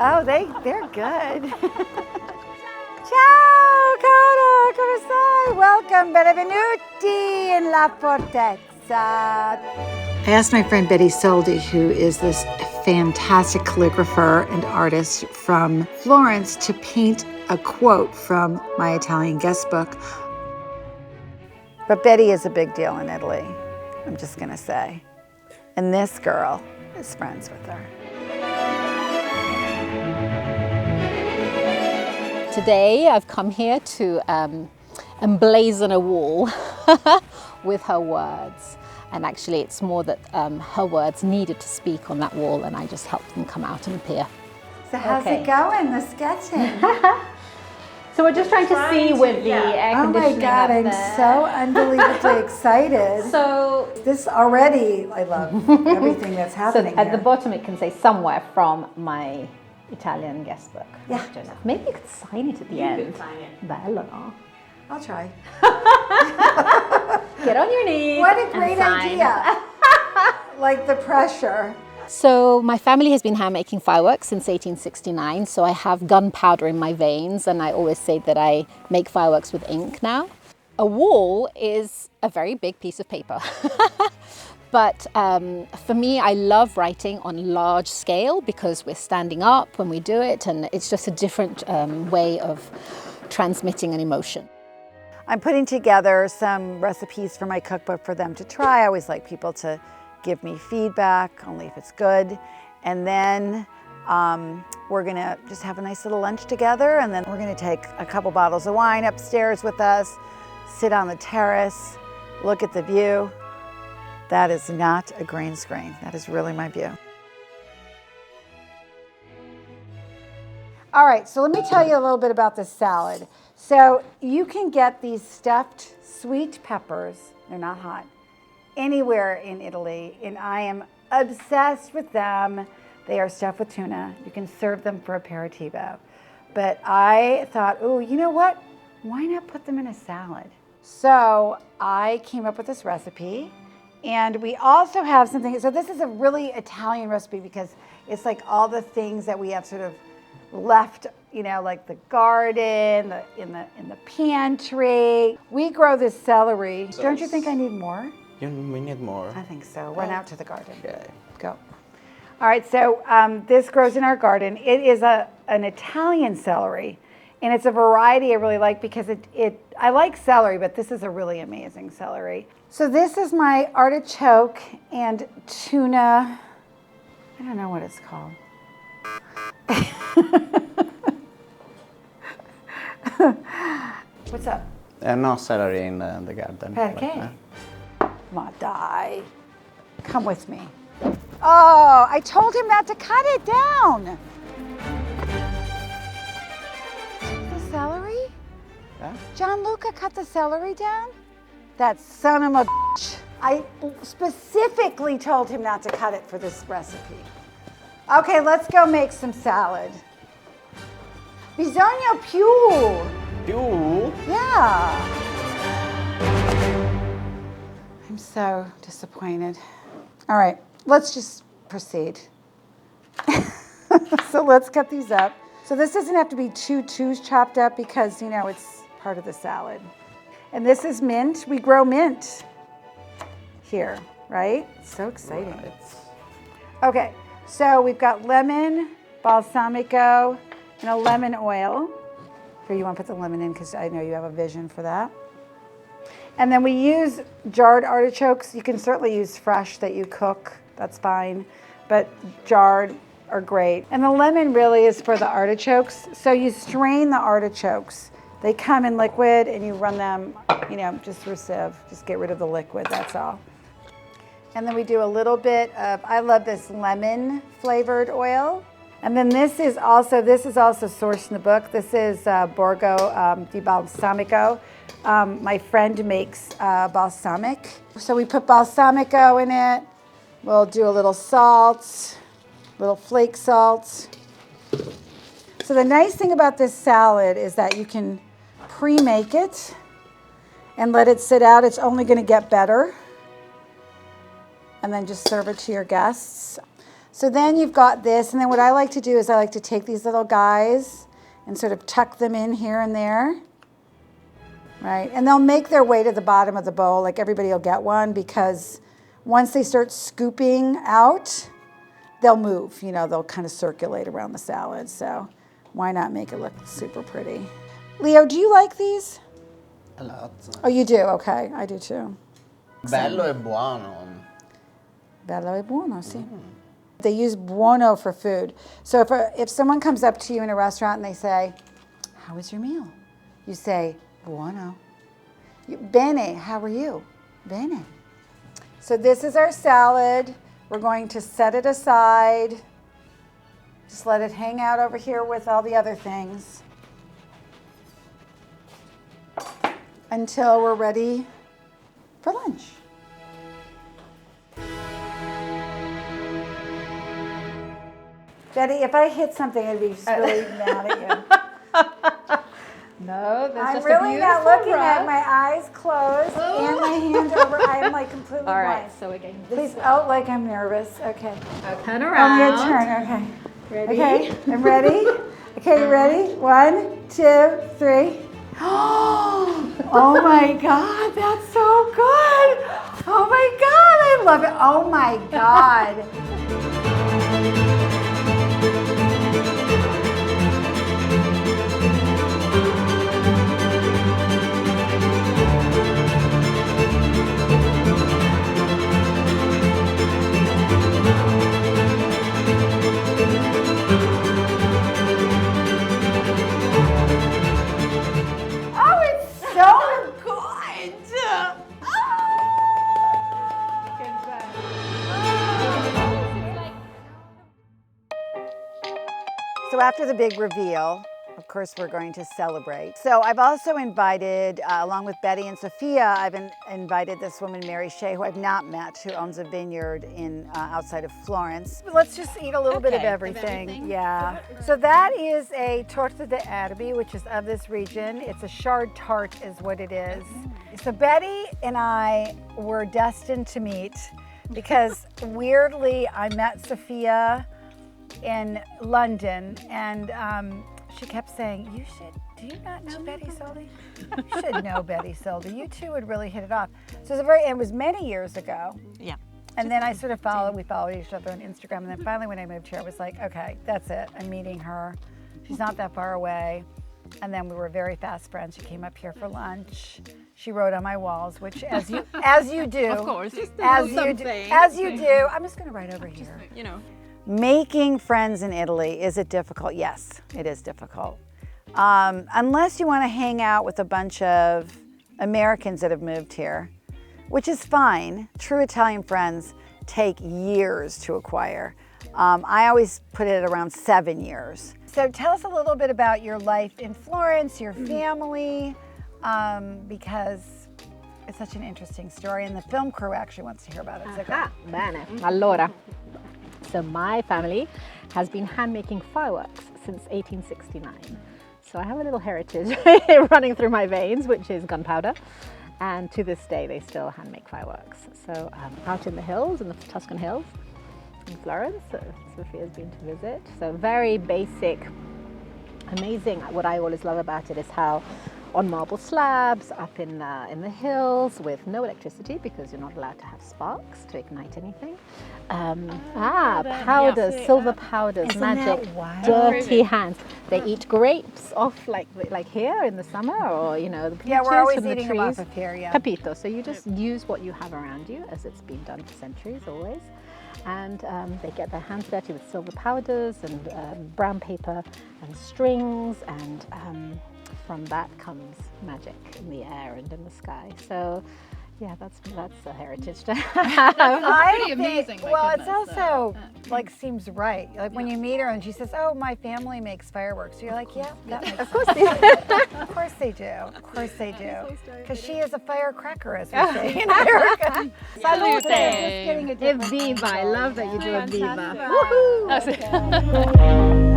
Oh, they're good. Ciao, cara, come stai? Welcome, benvenuti in La Fortezza. I asked my friend Betty Soldi, who is this fantastic calligrapher and artist from Florence, to paint a quote from my Italian Guestbook. But Betty is a big deal in Italy, I'm just gonna say. And this girl is friends with her. Today I've come here to emblazon a wall with her words. And actually it's more that her words needed to speak on that wall and I just helped them come out and appear. So how's it going, the sketching? So we're just trying to see with the air conditioning. Oh my God, I'm so unbelievably excited. So this already, I love everything that's happening So at here. the bottom it can say somewhere from my Italian Guestbook. Yeah. Maybe you could sign it at the end. You could sign it. Bella. I'll try. Get on your knees. What a great idea. Like the pressure. So my family has been making fireworks since 1869, so I have gunpowder in my veins, and I always say that I make fireworks with ink now. A wall is a very big piece of paper. But for me, I love writing on large scale because we're standing up when we do it, and it's just a different way of transmitting an emotion. I'm putting together some recipes for my cookbook for them to try. I always like people to give me feedback, only if it's good. And then we're gonna just have a nice little lunch together, and then we're gonna take a couple bottles of wine upstairs with us, sit on the terrace, look at the view. That is not a green screen. That is really my view. All right, so let me tell you a little bit about this salad. So you can get these stuffed sweet peppers, they're not hot, anywhere in Italy, and I am obsessed with them. They are stuffed with tuna. You can serve them for aperitivo. But I thought, oh, you know what? Why not put them in a salad? So I came up with this recipe, and we also have something, so this is a really Italian recipe because it's like all the things that we have sort of left, you know, like the garden, in the pantry. We grow this celery. So Don't you think I need more? We need more. I think so. Run out to the garden. Okay. Go. All right, so this grows in our garden. It is an Italian celery, and it's a variety I really like because I like celery, but this is a really amazing celery. So this is my artichoke and tuna, I don't know what it's called. What's up? No celery in the garden. Okay. Ma dai. Come with me. Oh, I told him not to cut it down. The celery? Yeah? Gianluca cut the celery down? That son of a bitch. I specifically told him not to cut it for this recipe. Okay, let's go make some salad. Bisogna più. Più? Yeah. I'm so disappointed. All right, let's just proceed. So let's cut these up. So this doesn't have to be two twos chopped up because, you know, it's part of the salad. And this is mint. We grow mint here, right? It's so exciting. Right. Okay, so we've got lemon, balsamico, and a lemon oil. Here, you want to put the lemon in because I know you have a vision for that. And then we use jarred artichokes. You can certainly use fresh that you cook, that's fine, but jarred are great. And the lemon really is for the artichokes. So you strain the artichokes. They come in liquid and you run them, you know, just through a sieve. Just get rid of the liquid, that's all. And then we do a little bit of, I love this lemon flavored oil. And then this is also sourced in the book. This is Borgo di Balsamico. My friend makes balsamic. So we put balsamico in it. We'll do a little salt, little flake salt. So the nice thing about this salad is that you can pre-make it and let it sit out. It's only going to get better. And then just serve it to your guests. So then you've got this, and then what I like to do is I like to take these little guys and sort of tuck them in here and there, right? And they'll make their way to the bottom of the bowl, like everybody will get one, because once they start scooping out, they'll move, you know, they'll kind of circulate around the salad. So why not make it look super pretty? Leo, do you like these? A lot. Oh, you do? Okay, I do too. Bello e buono. Bello e buono, sì. They use buono for food. So if someone comes up to you in a restaurant and they say, how was your meal? You say, buono. Bene, how are you? Bene. So this is our salad. We're going to set it aside. Just let it hang out over here with all the other things until we're ready for lunch. Betty, if I hit something, I'd be just really mad at you. No, there's I'm just really a not beautiful looking at rug. my eyes closed and my hand over. I'm like completely All right, blind. so we're getting Please, this. oh, like I'm nervous. Okay. Turn I'm around. gonna turn. Okay. Ready? Okay, I'm ready. Okay, you ready? 1, 2, 3. Oh my God, that's so good. Oh my God, I love it. Oh my God. Oh, it's so good. So after the big reveal, of course, we're going to celebrate. So I've also invited, along with Betty and Sophia, I've invited this woman, Mary Shea, who I've not met, who owns a vineyard in outside of Florence. Let's just eat a little bit of everything. Yeah. So that is a torta de arabi, which is of this region. It's a chard tart is what it is. So Betty and I were destined to meet because weirdly I met Sophia in London, and she kept saying, do you not know Betty Soldi? You should know Betty Soldi. You two would really hit it off. So it was many years ago. Yeah. And then I sort of we followed each other on Instagram. And then finally when I moved here, I was like, okay, that's it. I'm meeting her. She's not that far away. And then we were very fast friends. She came up here for lunch. She wrote on my walls, which as you do. Of course. As you do. I'm just gonna write over here. You know. Making friends in Italy, is it difficult? Yes, it is difficult. Unless you want to hang out with a bunch of Americans that have moved here, which is fine. True Italian friends take years to acquire. I always put it at around 7 years. So tell us a little bit about your life in Florence, your family, because it's such an interesting story, and the film crew actually wants to hear about it. So go. Bene. Allora, so my family has been hand making fireworks since 1869. So I have a little heritage running through my veins, which is gunpowder. And to this day, they still hand make fireworks. So out in the hills, in the Tuscan hills, in Florence, Sophia's been to visit. So very basic, amazing. What I always love about it is how on marble slabs up in the hills with no electricity because you're not allowed to have sparks to ignite anything. Powders, silver powders, Isn't magic, that wild? dirty hands. They eat grapes off like here in the summer, or the Yeah, we're peaches always from the eating trees. them off of here, yeah. Capito. So you just use what you have around you, as it's been done for centuries always. And they get their hands dirty with silver powders and brown paper and strings, and from that comes magic in the air and in the sky. So yeah, that's a heritage to have. Pretty amazing. my Well, goodness, it's also like seems right. Like when you meet her and she says, "Oh, my family makes fireworks," you're like, "Yeah, that makes Of course, Of course they do. Of course they do. Because she is a firecracker, as we say in America. Salute. Just getting a different Evviva! I love that you do a viva. Woohoo!